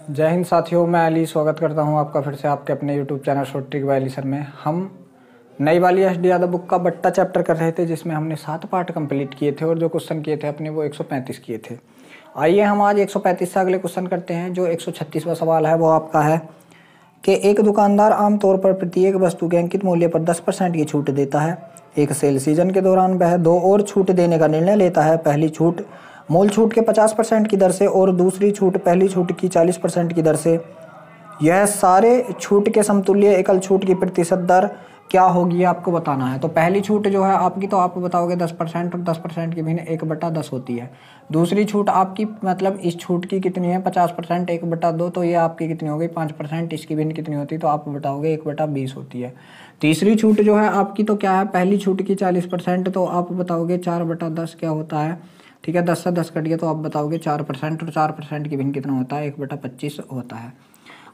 जय हिंद साथियों, मैं अली स्वागत करता हूं आपका फिर से आपके अपने YouTube channel short trick bye Ali sir में। हम नई वाली एस.डी. यादव बुक का बट्टा चैप्टर कर रहे थे, जिसमें हमने 7 पार्ट कंप्लीट किए थे और जो क्वेश्चन किए थे अपने वो 135 किए थे। आइए हम आज 135 से अगले क्वेश्चन करते हैं। जो 136वां सवाल है वो आपका है कि एक दुकानदार आमतौर पर प्रत्येक वस्तु के अंकित मूल्य पर 10% की छूट देता है। एक सेल सीजन के दौरान वह 2 और छूट देने का निर्णय लेता है। पहली छूट मूल छूट के 50% की दर से और दूसरी छूट पहली छूट की 40% की दर से। यह सारे छूट के समतुल्य एकल छूट की प्रतिशत दर क्या होगी आपको बताना है। तो पहली छूट जो है आपकी, तो आप बताओगे 10% और 10% की भिन्न 1/10 होती है। दूसरी छूट आपकी मतलब इस छूट की कितनी है 50%, 1/2, तो ये आपकी कितनी हो गई 5%। इसकी भिन्न कितनी होती है तो आप बताओगे 1/20 होती है। तीसरी छूट जो है आपकी तो क्या है, पहली छूट की 40%, तो आप बताओगे 4/10 क्या होता है। ठीक है, 10 से 10 कट गया तो आप बताओगे 4%, और 4% की भिन्न कितना होता है 1/25 होता है।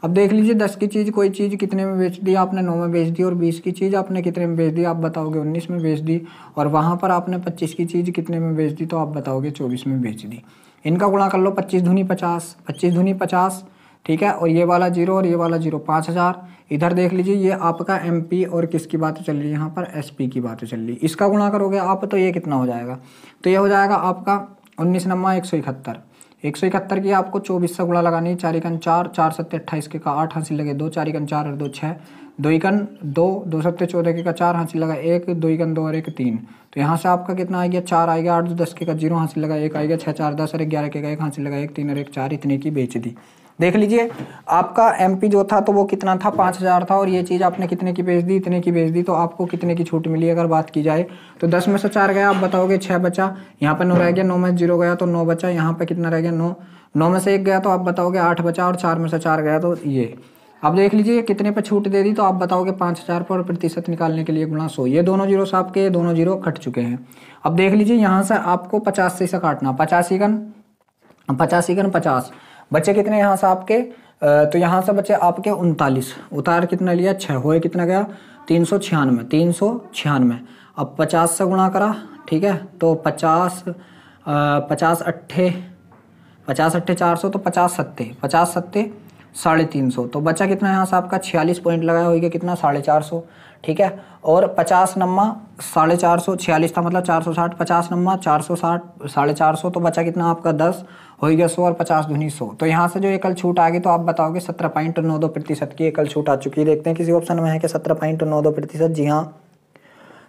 अब देख लीजिए 10 की चीज़ कोई चीज़ कितने में बेच दी आपने, 9 में बेच दी, और 20 की चीज़ आपने कितने में बेच दी आप बताओगे 19 में बेच दी, और वहाँ पर आपने 25 की चीज़ कितने में बेच दी तो आप बताओगे 24 में बेच दी। इनका गुणा कर लो, 25 दूनी 50, 25 दूनी 50, ठीक है, और ये वाला 0 और ये वाला 0, 5000। इधर देख लीजिए ये आपका MP और किसकी बात चल रही है यहाँ पर, SP की बात चल रही है। इसका गुणा करोगे आप तो ये कितना हो जाएगा, तो ये हो जाएगा आपका 19 नम्मा 171। 171 की आपको 24 से गुणा लगानी है। 4 एकन 4, 4 सत्ते 28 के का 8 हासिल लगे 2, 4 एकन 4 और 2 6, 2 एकन 2, 2 सत्ते 14 के का 4 हासिल लगा 1, 2 एकन 2 और 1 3। तो यहाँ से आपका कितना आ गया 4 आएगा, 8 10 के का 0 हासिल लगा 1 आएगा, 6 4 10 और 11 के का 1 हासिल लगा 1 3 और 1 4, इतने की बेच दी। देख लीजिए आपका MP जो था तो वो कितना था 5000 था, और ये चीज़ आपने कितने की बेच दी, इतने की बेच दी, तो आपको कितने की छूट मिली अगर बात की जाए तो 10 में से 4 गया आप बताओगे 6 बचा, यहाँ पर 9 रह गया, 9 में 0 गया तो 9 बचा, यहाँ पे कितना रह गया 9, 9 में से 1 गया तो आप बताओगे 8 बचा, और 4 में से 4 गया तो ये। अब देख लीजिए कितने पर छूट दे दी तो आप बताओगे 5000 पर, प्रतिशत निकालने के लिए गुणा 100। ये दोनों जीरो से आपके ये दोनों जीरो कट चुके हैं। अब देख लीजिए यहाँ से आपको 50 से इसे काटना, 50 एकन 50 बच्चे कितने यहाँ से आपके, तो यहाँ से बच्चे आपके 39, उतार कितना लिया 6, होए कितना गया 396। अब 50 से गुणा करा, ठीक है, तो 50 अट्ठे 400, तो 50 सत्ते 350, तो बचा कितना यहाँ से आपका 46 पॉइंट लगाया होगा कितना 450, ठीक है, और 50 नम्मा 450, 46 था मतलब 460, 50 नम्मा 460 450, तो बचा कितना आपका 10 हो गया 100, और 50 दूनी 100। तो यहाँ से जो एकल छूट आ गई तो आप बताओगे 17.92% की एकल छूट आ चुकी है। देखते हैं किसी ऑप्शन में है कि 17.92%। जी हाँ,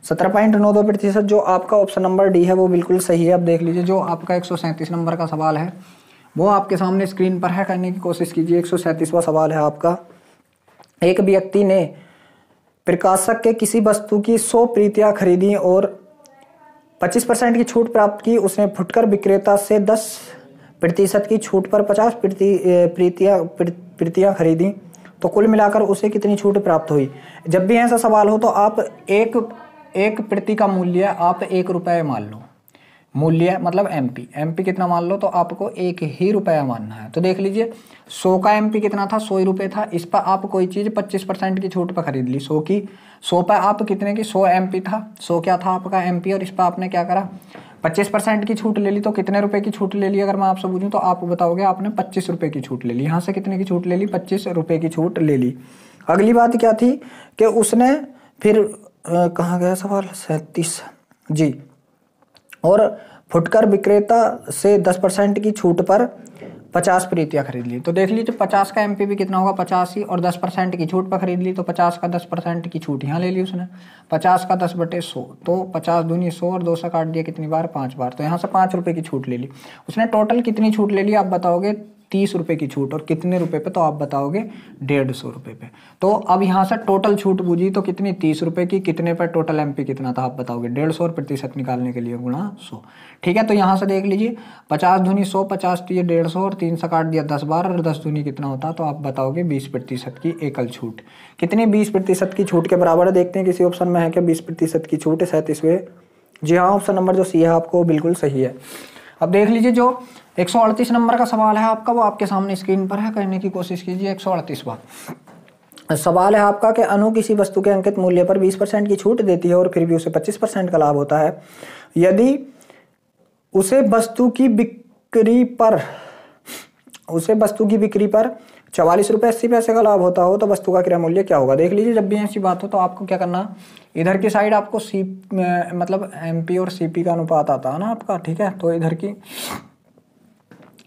17.92% जो आपका ऑप्शन नंबर डी है वो बिल्कुल सही है। अब देख लीजिए जो आपका 137 नंबर का सवाल है वो आपके सामने स्क्रीन पर है, करने की कोशिश कीजिए। 137वां सवाल है आपका, एक व्यक्ति ने प्रकाशक के किसी वस्तु की 100 प्रतियां खरीदी और 25% की छूट प्राप्त की। उसने फुटकर विक्रेता से 10% की छूट पर 50 प्रतियां खरीदी, तो कुल मिलाकर उसे कितनी छूट प्राप्त हुई। जब भी ऐसा सवाल हो तो आप एक प्रति का मूल्य आप 1 रुपये मान लो, मूल्य मतलब MP कितना मान लो, तो आपको 1 ही रुपया मानना है। तो देख लीजिए 100 का MP कितना था 100 रुपये था, इस पर आप कोई चीज़ 25% की छूट पर खरीद ली, 100 पर आप कितने की 100 MP था, 100 क्या था आपका MP, और इस पर आपने क्या करा 25% की छूट ले ली, तो कितने रुपए की छूट ले ली अगर मैं आपसे पूछूं तो आप बताओगे आपने 25 रुपये की छूट ले ली। यहाँ से कितने की छूट ले ली 25 रुपये की छूट ले ली। अगली बात क्या थी कि उसने फिर कहाँ गया सवाल 37 जी, और फुटकर विक्रेता से 10% की छूट पर 50 प्रतियां खरीद ली। तो देख लीजिए 50 का MP भी कितना होगा 50 ही, और 10% की छूट पर खरीद ली, तो 50 का 10% की छूट यहाँ ले ली उसने, 50 का 10/100, तो 50 दूनी 100 और 2 से काट दिया कितनी बार 5 बार, तो यहाँ से 5 रुपये की छूट ले ली उसने। टोटल कितनी छूट ले ली आप बताओगे 30 रुपये की छूट, और कितने रुपए पे तो आप बताओगे 150 रुपये पे। तो अब यहाँ से टोटल छूट बूझी तो कितनी 30 रुपये की, कितने पर टोटल MP कितना था आप बताओगे 150, और प्रतिशत निकालने के लिए गुणा 100। ठीक है, तो यहाँ से देख लीजिए 50 दूनी 100, 50 तो ये 150, और 3 से काट दिया 10 बार, और 10 दूनी कितना होता तो आप बताओगे 20% की एकल छूट। कितनी 20% की छूट के बराबर है, देखते हैं किसी ऑप्शन में है क्या 20% की छूट है 37वें। जी हाँ, ऑप्शन नंबर जो सी है आपको बिल्कुल सही है। अब देख लीजिए जो 138 नंबर का सवाल है आपका वो आपके सामने स्क्रीन पर है, करने की कोशिश कीजिए। 138वां सवाल है आपका कि अनु किसी वस्तु के अंकित मूल्य पर 20% की छूट देती है और फिर भी उसे 25% का लाभ होता है। यदि उसे वस्तु की बिक्री पर उसे वस्तु की बिक्री पर 44 रुपये 80 पैसे का लाभ होता हो तो वस्तु का क्रय मूल्य क्या होगा। देख लीजिए, जब भी ऐसी बात हो तो आपको क्या करना, इधर की साइड आपको मतलब MP और CP का अनुपात आता है ना आपका, ठीक है। तो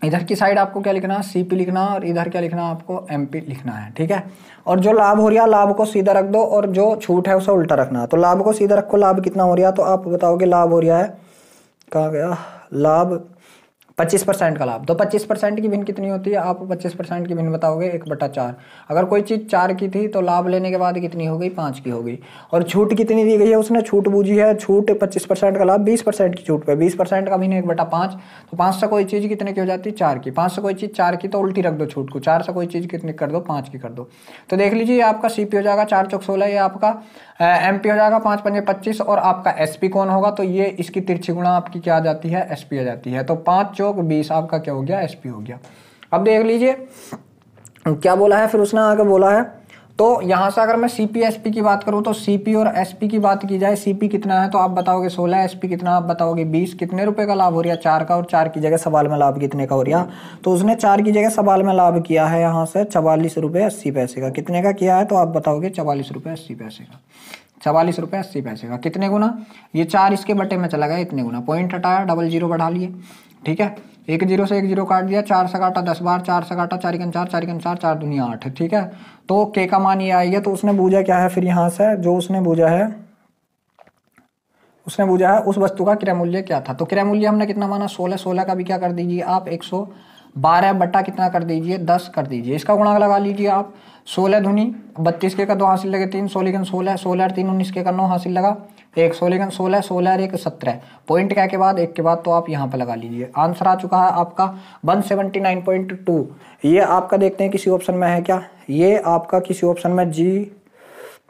इधर की साइड आपको क्या लिखना है, CP लिखना, और इधर क्या लिखना है आपको, MP लिखना है, ठीक है। और जो लाभ हो रहा है लाभ को सीधा रख दो और जो छूट है उसे उल्टा रखना है। तो लाभ को सीधा रखो, लाभ कितना हो रहा है, तो आप बताओगे लाभ हो रहा है, कहाँ गया लाभ, 25% का लाभ। तो 25% की भिन्न कितनी होती है, आप 25% की भिन्न बताओगे 1/4। अगर कोई चीज़ 4 की थी तो लाभ लेने के बाद कितनी हो गई, 5 की हो गई। और छूट कितनी दी गई है, उसने छूट बूझी है, छूट 25% का लाभ 20% की छूट पे, 20% का भिन्न 1/5। तो 5 से कोई चीज़ कितने की हो जाती है, 4 की। 5 से कोई चीज़ 4 की तो उल्टी रख दो छूट को, 4 से कोई चीज़ कितनी कर दो, 5 की कर दो। तो देख लीजिए, आपका CP हो जाएगा 4 चौक 16, ये आपका MP हो जाएगा 5 पंजे 25, और आपका SP कौन होगा, तो ये इसकी तिरछी गुणा आपकी क्या आ जाती है, SP आ जाती है। तो 5 चौक 20 आपका क्या हो गया, SP हो गया। अब देख लीजिए क्या बोला है, फिर उसने आगे बोला है, तो यहां से अगर मैं CP SP की बात करूं तो CP और SP की बात की जाए, CP कितना है तो आप बताओगे 16, SP कितना आप बताओगे 20। कितने रुपए का लाभ हो रहा है, 4 का, और 4 की जगह सवाल में लाभ कितने का हो रहा, तो उसने 4 की जगह सवाल में लाभ किया है यहाँ से 44 रुपये 80 पैसे का। कितने का किया है, तो आप बताओगे 44 रुपये 80 पैसे का। 44 रुपये 80 पैसे का कितने गुना, ये 4 इसके बटे में चला गया, इतने गुना। पॉइंट हटाया, डबल जीरो बढ़ा लिए, ठीक है। 1 0 से 1 0 काट दिया, 4 से काटा 10 बार, 4 से काटा 4 4 4 4 4 दूनी 8, ठीक है। तो K का मान ये आएगा। तो उसने बूझा क्या है, फिर यहाँ से जो उसने बूझा है उस वस्तु का क्रय मूल्य क्या था। तो क्रय मूल्य हमने कितना माना, 16। 16 का भी क्या कर दीजिए आप, 112 बटा कितना कर दीजिए, 10 कर दीजिए। इसका गुणा लगा लीजिए आप, 16 दूनी 32 के का 2 हासिल लगे 3, 16 16, 16 और 3 19 के का 9 हासिल लगा 1, 16 16, 16 और 1 17। पॉइंट क्या के बाद, 1 के बाद, तो आप यहाँ पे लगा लीजिए। आंसर आ चुका है आपका 179.2। ये आपका देखते हैं किसी ऑप्शन में है क्या, ये आपका किसी ऑप्शन में जी,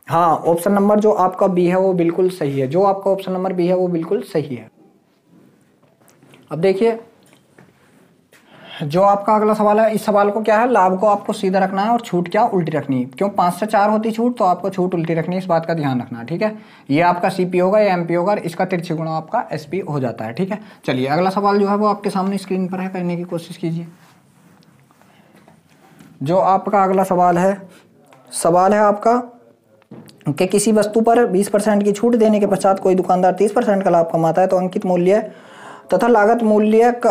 हाँ, ऑप्शन नंबर जो आपका B है वो बिल्कुल सही है, जो आपका ऑप्शन नंबर B है वो बिल्कुल सही है। अब देखिए जो आपका अगला सवाल है, इस सवाल को क्या है, लाभ को आपको सीधा रखना है और छूट क्या उल्टी रखनी है। क्यों, 5 से 4 होती छूट, तो आपको छूट उल्टी रखनी है, इस बात का ध्यान रखना है, ठीक है। ये आपका CP होगा, ये MP होगा, इसका तिरछी गुणा आपका SP हो जाता है, ठीक है। चलिए अगला सवाल जो है वो आपके सामने स्क्रीन पर है, करने की कोशिश कीजिए। जो आपका अगला सवाल है आपका कि किसी वस्तु पर 20% की छूट देने के पश्चात कोई दुकानदार 30% का लाभ कमाता है, तो अंकित मूल्य तथा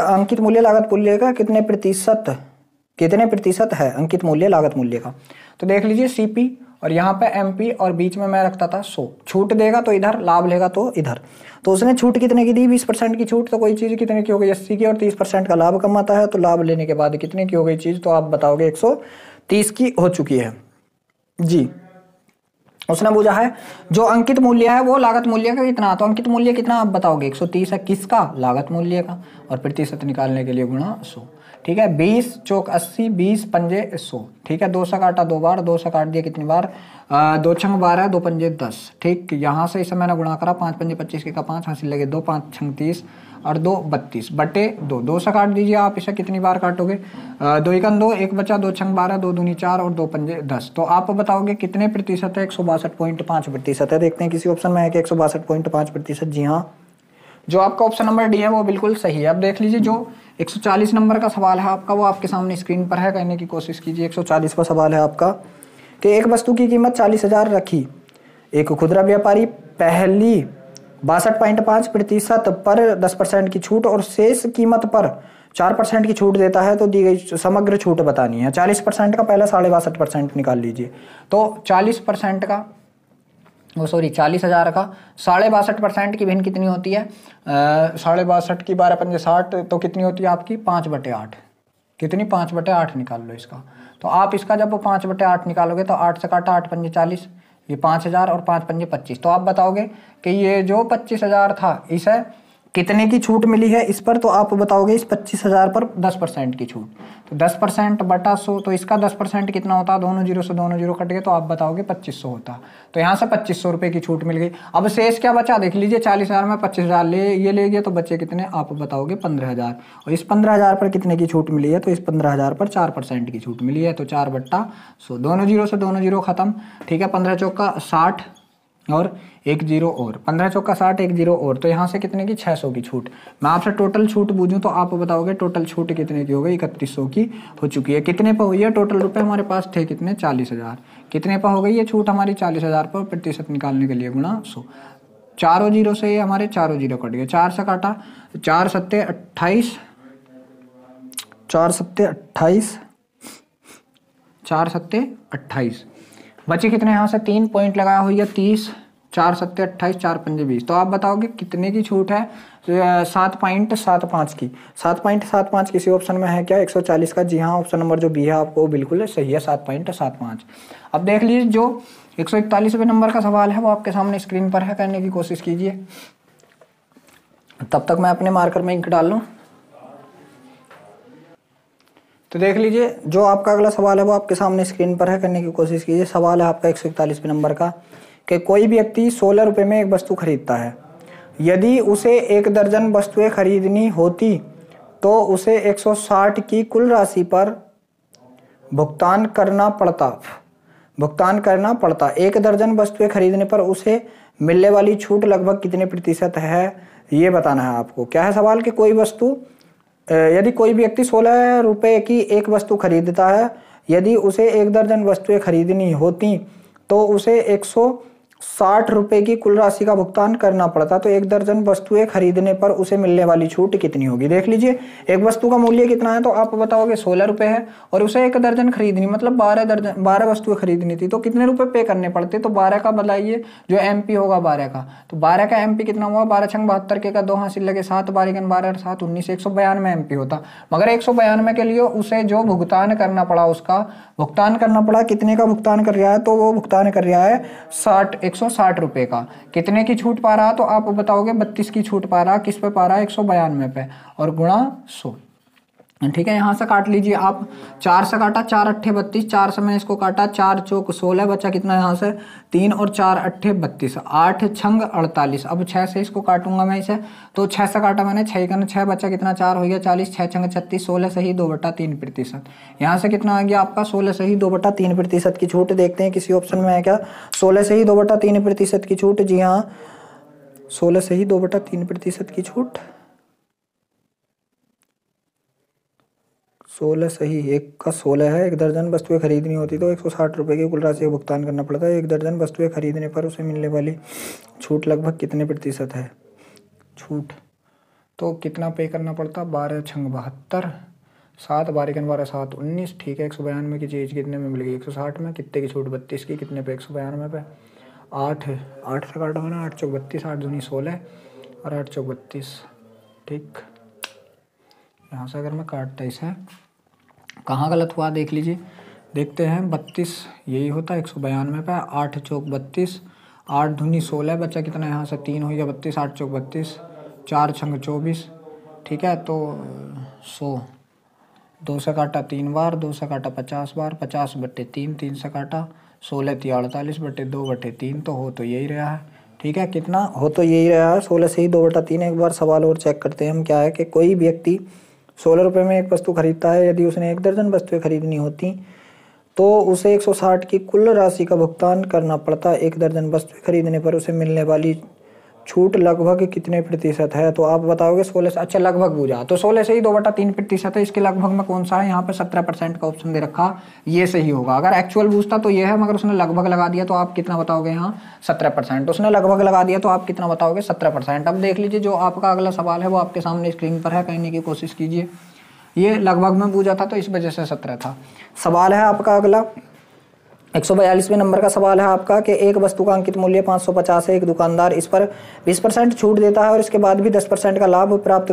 अंकित मूल्य लागत मूल्य का कितने प्रतिशत है अंकित मूल्य लागत मूल्य का। तो देख लीजिए, CP और यहाँ पे MP और बीच में मैं रखता था 100। छूट देगा तो इधर, लाभ लेगा तो इधर। तो उसने छूट कितने की दी, 20% की छूट। तो कोई चीज़ कितने की हो गई, 80 की, और 30% का लाभ कमाता है, तो लाभ लेने के बाद कितने की हो गई चीज़, तो आप बताओगे 130 की हो चुकी है जी। उसने पूछा है जो अंकित मूल्य है वो लागत मूल्य का कितना, तो अंकित मूल्य कितना आप बताओगे, 130 है, किसका, लागत मूल्य का, और प्रतिशत निकालने के लिए गुणा 100, ठीक है। 20 चौक 80, 20 पंजे 100, ठीक है। 2 से काटा 2 बार, 2 से काट दिया कितनी बार, 2 छंग 12, 2 पंजे 10, ठीक। यहाँ से इसे मैंने गुणा करा, 5 पंजे 25 के का 5 हासिल लगे 2, 5 छंग 30 और 2 32 बटे 2। 2 से काट दीजिए आप, इसे कितनी बार काटोगे, 2 एकन 2, 1 बचा, 2 छंग 12, 2 दूनी 4 और 2 पंजे 10। तो आप बताओगे कितने प्रतिशत है, 162.5% है। देखते हैं किसी ऑप्शन में है कि 162.5%, जी हाँ। जो आपका ऑप्शन नंबर D है वो बिल्कुल सही है। अब देख लीजिए, जो 140 नंबर का सवाल है आपका वो आपके सामने स्क्रीन पर है, करने की कोशिश कीजिए। 140 का सवाल है आपका कि एक वस्तु की कीमत 40,000 रखी, एक खुदरा व्यापारी पहली 62.5% पर 10% की छूट और शेष कीमत पर 4% की छूट देता है, तो दी गई समग्र छूट बतानी है। 40% का पहले 62.5% निकाल लीजिए। तो 40% का 40,000 का 62.5% की भिन्न कितनी होती है, 62.5 की 12 पंजे 60, तो कितनी होती है आपकी 5/8। कितनी, 5/8 निकाल लो इसका। तो आप इसका जब 5/8 निकालोगे तो 8 से काटा 8 पंजे 40, ये 5,000 और 5 पंजे 25। तो आप बताओगे कि ये जो 25,000 था इसे कितने की छूट मिली है इस पर, तो आप बताओगे इस 25,000 पर 10% की छूट। तो 10% बटा 100, तो इसका 10% कितना होता है, दोनों जीरो से दोनों जीरो कट गए, तो आप बताओगे 2500 होता। तो यहाँ से 2500 रुपये की छूट मिल गई। अब शेष क्या बचा, देख लीजिए, 40,000 में 25,000 ले गए, तो बचे कितने, आप बताओगे 15,000। और इस 15,000 पर कितने की छूट मिली है, तो इस 15,000 पर 4% की छूट मिली है, तो 4/100, दोनों जीरो से दोनों जीरो खत्म, ठीक है। 15 चौका 60, और एक जीरो और, 15 चौका 60, एक जीरो और, तो यहाँ से कितने की 600 की छूट। मैं आपसे टोटल छूट पूछूं तो आप बताओगे टोटल छूट कितने की हो गई, 3100 की हो चुकी है। कितने पर हुई है, टोटल रुपए हमारे पास थे कितने, 40,000। कितने पर हो गई ये छूट हमारी, 40,000 पर। प्रतिशत निकालने के लिए गुणा 100, चारों जीरो से ये हमारे चारों जीरो कट गए, 4 से काटा, 4 सत्ते 28, 4 सत्ते 28, 4 सत्ते 28, बचे कितने, यहाँ से 3 पॉइंट लगाया हुई है 30, 4 सत्ते 28, 4 पंजे 20। तो आप बताओगे कितने की छूट है, 7.75 की। 7.75 किसी ऑप्शन में है क्या 140 का? जी हाँ, ऑप्शन नंबर जो बी है आपको बिल्कुल सही है, 7.75। अब देख लीजिए जो 141वें नंबर का सवाल है वो आपके सामने स्क्रीन पर है, करने की कोशिश कीजिए। तब तक मैं अपने मार्कर में इंक डाल लूँ। तो देख लीजिए जो आपका अगला सवाल है वो आपके सामने स्क्रीन पर है, करने की कोशिश कीजिए। सवाल है आपका 141वें नंबर का कि कोई व्यक्ति 16 रुपये में एक वस्तु खरीदता है। यदि उसे 1 दर्जन वस्तुएं खरीदनी होती तो उसे 160 की कुल राशि पर भुगतान करना पड़ता। 1 दर्जन वस्तुएं खरीदने पर उसे मिलने वाली छूट लगभग कितने प्रतिशत है, ये बताना है आपको। क्या है सवाल कि यदि कोई व्यक्ति 16 रुपये की एक वस्तु खरीदता है, यदि उसे 1 दर्जन वस्तुएं खरीदनी होती तो उसे 160 रुपये की कुल राशि का भुगतान करना पड़ता। तो 1 दर्जन वस्तुएं खरीदने पर उसे मिलने वाली छूट कितनी होगी। देख लीजिए एक वस्तु का मूल्य कितना है, तो आप बताओगे 16 रुपये है और उसे 1 दर्जन खरीदनी, मतलब 12 वस्तुएं खरीदनी थी, तो कितने रुपए पे करने पड़ते। तो 12 का बताइए जो एमपी होगा 12 का, तो 12 का एमपी कितना हुआ, 12 छंग 72 के का 2 हासिल लगे 7, 12 12 7 19, 192 एमपी होता। मगर 192 के लिए उसे जो भुगतान करना पड़ा कितने का भुगतान कर रहा है, तो वो भुगतान कर रहा है 160 रुपये का। कितने की छूट पा रहा, तो आप बताओगे 32 की छूट पा रहा। किस पे पा रहा है, 192 पे, और गुणा 100। ठीक है, यहाँ से काट लीजिए आप, 4 से काटा, 4 अट्ठे 32, 4 से मैंने इसको काटा, 4 चौक 16, बचा कितना यहाँ से 3, और 4 अट्ठे 32, 8 छंग 48। अब 6 से इसको काटूंगा मैं इसे, तो 6 से काटा मैंने, 6 का 6, बचा कितना 4 हो गया 40, 6 छंग 36, 16 से ही 2/3%। यहाँ से कितना आ गया आपका, 16 से ही 2/3% की छूट। देखते हैं किसी ऑप्शन में है क्या 16 से ही 2/3% की छूट। जी हाँ, 16 से ही 2/3% की छूट, 16 सही, 1 का 16 है। 1 दर्जन वस्तुएं खरीदनी होती तो 160 रुपये की कुल राशि का भुगतान करना पड़ता है। 1 दर्जन वस्तुएं खरीदने पर उसे मिलने वाली छूट लगभग कितने प्रतिशत है। छूट तो कितना पे करना पड़ता, 12 छंग 72, 7 12 12 7 19। ठीक है, 192 की चीज़ कितने में मिल गई, 160 में। कितने की छूट, 32 की, कितने पे 192 पे। 8 से काटा मैंने, 8 चौक 32, 8 दूनी 16 और 8 चौक 32। ठीक, यहाँ से अगर मैं काटता इसे, कहाँ गलत हुआ देख लीजिए, देखते हैं। 32 यही होता है 192 पे, 8 चौक 32, 8 दूनी 16, बच्चा कितना यहाँ से 3 हो गया 32, 8 चौक 32, 4 छंग 24। ठीक है, तो 100, 2 से काटा 3 बार, 2 से काटा 50 बार, 50/3, 3 से काटा 16 × 48/2/3, तो हो तो यही रहा है। ठीक है, कितना हो तो यही रहा है, 16 से ही 2/3। एक बार सवाल और चेक करते हैं हम, क्या है कि कोई व्यक्ति 16 रुपये में एक वस्तु खरीदता है। यदि उसने 1 दर्जन वस्तुएं खरीदनी होती तो उसे 160 की कुल राशि का भुगतान करना पड़ता। 1 दर्जन वस्तुएं खरीदने पर उसे मिलने वाली छूट लगभग कितने प्रतिशत है, तो आप बताओगे 16 से। अच्छा, लगभग बुझा, तो 16 से ही 2/3% है। इसके लगभग में कौन सा है, यहाँ पे 17% का ऑप्शन दे रखा, ये सही होगा। अगर एक्चुअल पूछता तो ये है, मगर उसने लगभग लगा दिया, तो आप कितना बताओगे यहाँ 17%। उसने लगभग लगा दिया तो आप कितना बताओगे 17%। अब देख लीजिए जो आपका अगला सवाल है वो आपके सामने स्क्रीन पर है, कहने की कोशिश कीजिए। ये लगभग में पूछा था तो इस वजह से 17 था। सवाल है आपका अगला 142वें नंबर का सवाल है आपका कि एक वस्तु का अंकित मूल्य 550 है। एक दुकानदार इस पर 20% छूट देता है और इसके बाद भी 10% का लाभ प्राप्त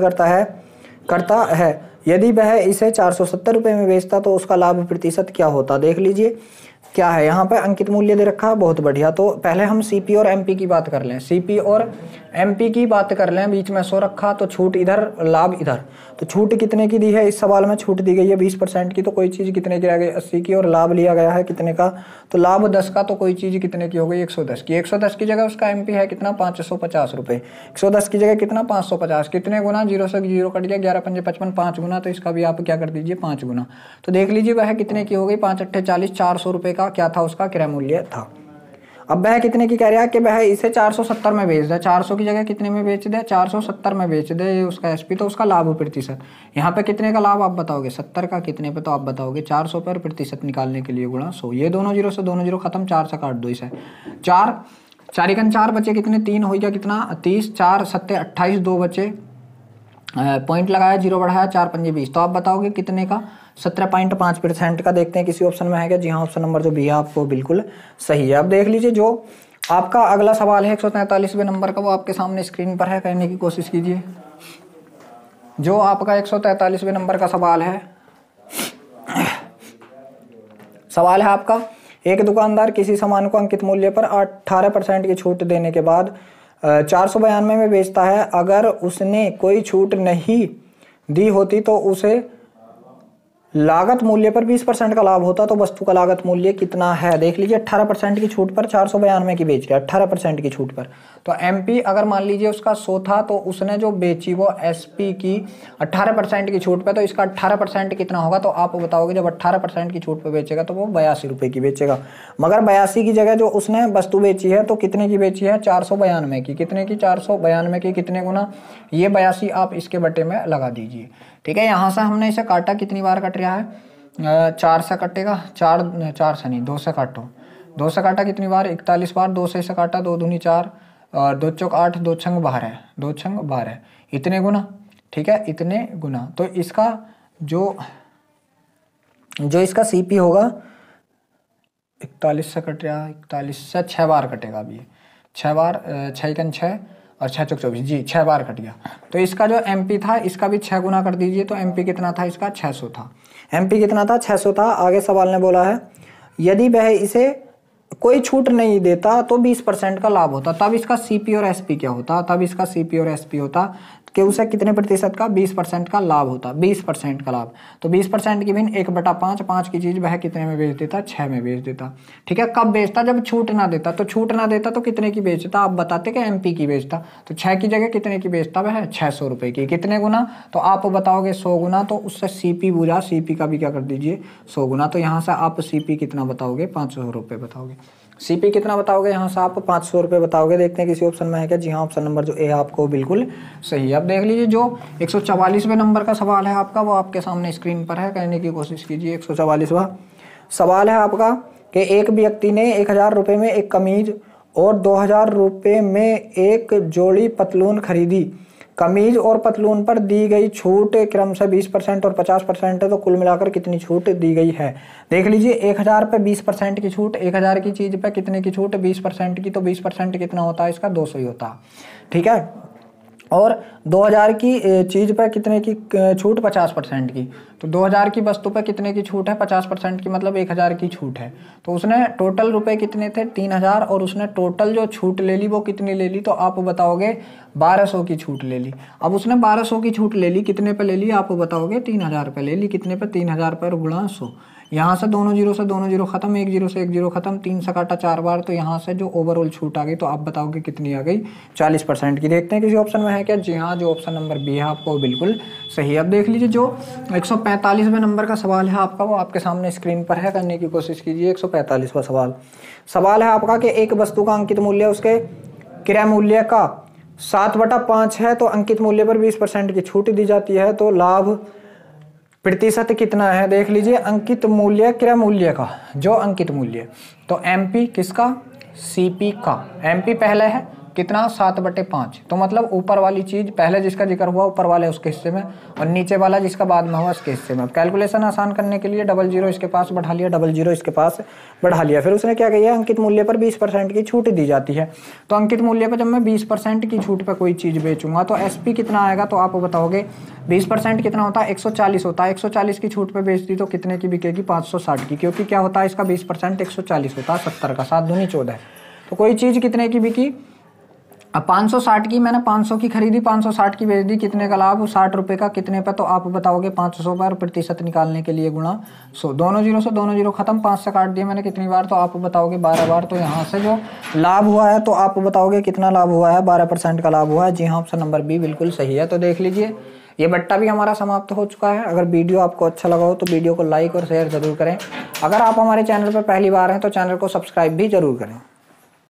करता है। यदि वह इसे 470 रुपये में बेचता तो उसका लाभ प्रतिशत क्या होता। देख लीजिए क्या है, यहाँ पे अंकित मूल्य दे रखा है, बहुत बढ़िया। तो पहले हम सीपी और एमपी की बात कर लें। सीपी और एमपी की बात कर लें, बीच में 100 रखा, तो छूट इधर, लाभ इधर। तो छूट कितने की दी है, इस सवाल में छूट दी गई है 20% की, तो कोई चीज़ कितने की रह गई 80 की, और लाभ लिया गया है कितने का, तो लाभ 10 का, तो कोई चीज़ कितने की हो गई 110 की। 110 की जगह उसका एमपी है कितना 550 रुपये। 110 की जगह कितना 550, कितने गुना, 0 से 0 कट गया, 11 पंजे 55, 5 गुना, तो इसका भी आप क्या कर दीजिए 5 गुना। तो देख लीजिए वह कितने की हो गई 5 अट्ठे 40, 400 रुपये का क्या था उसका क्रय मूल्य था। अब वह कितने की कह रहा है कि वह इसे 470 में बेच दे, 400 की जगह कितने में बेच दे, 470 में बेच दे, ये उसका एसपी। तो उसका लाभ प्रतिशत यहाँ पे कितने का लाभ आप बताओगे, 70 का कितने पे, तो आप बताओगे 400 पर, प्रतिशत निकालने के लिए गुणा 100। ये दोनों जीरो से दोनों जीरो खत्म, 4 से काट दो इसे, 4 4 एकन 4 बचे कितने, 3 हो गया कितना 30, 4 सत्ते 28, 2 बचे, पॉइंट लगाया, जीरो बढ़ाया, 4 पंजे 20। तो आप बताओगे कितने का, 17.5% का। देखते हैं किसी ऑप्शन में है क्या, जी हाँ ऑप्शन नंबर जो बी है आपको बिल्कुल सही है। अब देख लीजिए जो आपका अगला सवाल है 143वें नंबर का, वो आपके सामने स्क्रीन पर है, कहने की कोशिश कीजिए। जो आपका 143वें नंबर का सवाल है, सवाल है आपका, एक दुकानदार किसी सामान को अंकित मूल्य पर 18% की छूट देने के बाद 492 में बेचता है। अगर उसने कोई छूट नहीं दी होती तो उसे लागत मूल्य पर 20% का लाभ होता, तो वस्तु का लागत मूल्य कितना है। देख लीजिए 18% की छूट पर 492 की बेच गया, 18% की छूट पर। तो एमपी अगर मान लीजिए उसका 100 था, तो उसने जो बेची वो एसपी की 18% की छूट पे, तो इसका 18% कितना होगा, तो आप बताओगे जब 18% की छूट पे बेचेगा तो वो 82 रुपये की बेचेगा। मगर 82 की जगह जो उसने वस्तु बेची है तो कितने की बेची है, 492 की। कितने की, 492 की। कितने गुना, ये 82 आप इसके बटे में लगा दीजिए। ठीक है, यहाँ से हमने इसे काटा, कितनी बार कट रहा है, 4 से कटेगा, 4 से नहीं 2 से काटो, 2 से काटा कितनी बार, 41 बार, 2 से इसे काटा, 2 दूनी 4 और 2 चौक 8, 2 छंग 12, 2 छंग 12, इतने गुना। ठीक है, इतने गुना। तो इसका जो इसका सीपी होगा 41 से कट रहा, 41 से 6 बार कटेगा। अभी 6 बार, 6 एकन 6 और 6 चौक 24, जी 6 बार कट गया। तो इसका जो एमपी था इसका भी 6 गुना कर दीजिए, तो एमपी कितना था इसका, 600 था। एमपी कितना था, 600 था। आगे सवाल ने बोला है यदि वह इसे कोई छूट नहीं देता तो 20% का लाभ होता। तब इसका सीपी और एसपी क्या होता, तब इसका सीपी और एसपी होता कि उसे कितने प्रतिशत का, 20% का लाभ होता, 20% का लाभ। तो 20% की भिन्न 1/5, 5 की चीज वह कितने में बेच देता, 6 में बेच देता। ठीक है, कब बेचता, जब छूट ना देता। तो छूट ना देता तो कितने की बेचता, आप बताते कि एमपी की बेचता। तो 6 की जगह कितने की बेचता वह, 600 रुपये की। कितने गुना, तो आप बताओगे 100 गुना। तो उससे सीपी बुझा, सीपी का भी क्या कर दीजिए 100 गुना। तो यहाँ से आप सीपी कितना बताओगे, 500 रुपये बताओगे। सीपी कितना बताओगे, यहाँ से आप 500 रुपये बताओगे। देखते हैं किसी ऑप्शन में है क्या, जी हाँ ऑप्शन नंबर जो ए है आपको बिल्कुल सही है। अब देख लीजिए जो 144वें नंबर का सवाल है आपका, वो आपके सामने स्क्रीन पर है, कहने की कोशिश कीजिए। 144वां सवाल है आपका कि एक व्यक्ति ने 1000 रुपये में एक कमीज और 2000 रुपये में एक जोड़ी पतलून खरीदी। कमीज और पतलून पर दी गई छूट क्रम से 20% और 50% है, तो कुल मिलाकर कितनी छूट दी गई है। देख लीजिए 1000 पे 20% की छूट, 1000 की चीज पे कितने की छूट, 20% की। तो 20% कितना होता है इसका, 200 ही होता है। ठीक है, और 2000 की चीज पे कितने की छूट, 50% की। तो 2000 की वस्तु पे कितने की छूट है, 50% की, मतलब 1000 की छूट है। तो उसने टोटल रुपए कितने थे, 3000, और उसने टोटल जो छूट ले ली वो कितनी ले ली, तो आप बताओगे 1200 की छूट ले ली। अब उसने 1200 की छूट ले ली, कितने पे ले ली, आप बताओगे 3000 पे ले ली। कितने पे, 3000 पर गुणा 100। यहाँ से दोनों जीरो से दोनों जीरो खत्म, एक जीरो से एक जीरो खत्म, 3 से काटा 4 बार। तो यहाँ से जो ओवरऑल छूट आ गई, तो आप बताओगे कितनी आ गई, 40% की। देखते हैं किसी ऑप्शन में है क्या, जी हाँ जो ऑप्शन नंबर बी है आपको बिल्कुल सही है। अब देख लीजिए जो 145वें नंबर का सवाल है आपका, वो आपके सामने स्क्रीन पर है, करने की कोशिश कीजिए। 145वां सवाल है आपका कि एक वस्तु का अंकित मूल्य उसके क्रय मूल्य का 7/5 है, तो अंकित मूल्य पर 20% की छूट दी जाती है, तो लाभ प्रतिशत कितना है। देख लीजिए अंकित मूल्य क्रय मूल्य का जो अंकित मूल्य, तो एमपी किसका, सीपी का। एमपी पहले है कितना, 7/5। तो मतलब ऊपर वाली चीज पहले जिसका जिक्र हुआ ऊपर वाले उसके हिस्से में, और नीचे वाला जिसका बाद में हुआ उसके हिस्से में। कैलकुलेशन आसान करने के लिए 00 इसके पास बढ़ा लिया, 00 इसके पास बढ़ा लिया। फिर उसने क्या किया, अंकित मूल्य पर 20% की छूट दी जाती है। तो अंकित मूल्य पर जब मैं 20% की छूट पर कोई चीज बेचूंगा तो एसपी कितना आएगा, तो आप बताओगे 20% कितना होता है, 140 होता है। 140 की छूट पे बेच दी तो कितने की बिकेगी, 560 की, क्योंकि क्या होता है इसका 20% 140 होता है, 70 का, 7 दूनी 14। तो कोई चीज कितने की बिकी, अब 560 की, मैंने 500 की खरीदी, 560 की बेच दी, कितने का लाभ, 60 रुपये का। कितने पे, तो आप बताओगे 500 पर, प्रतिशत निकालने के लिए गुणा 100। दोनों जीरो से दोनों जीरो खत्म, 5 से काट दिया मैंने कितनी बार, तो आप बताओगे 12 बार। तो यहाँ से जो लाभ हुआ है तो आप बताओगे कितना लाभ हुआ है, 12% का लाभ हुआ है। जी हाँ ऑप्शन नंबर बी बिल्कुल सही है। तो देख लीजिए ये बट्टा भी हमारा समाप्त हो चुका है। अगर वीडियो आपको अच्छा लगा हो तो वीडियो को लाइक और शेयर जरूर करें। अगर आप हमारे चैनल पर पहली बार हैं तो चैनल को सब्सक्राइब भी जरूर करें।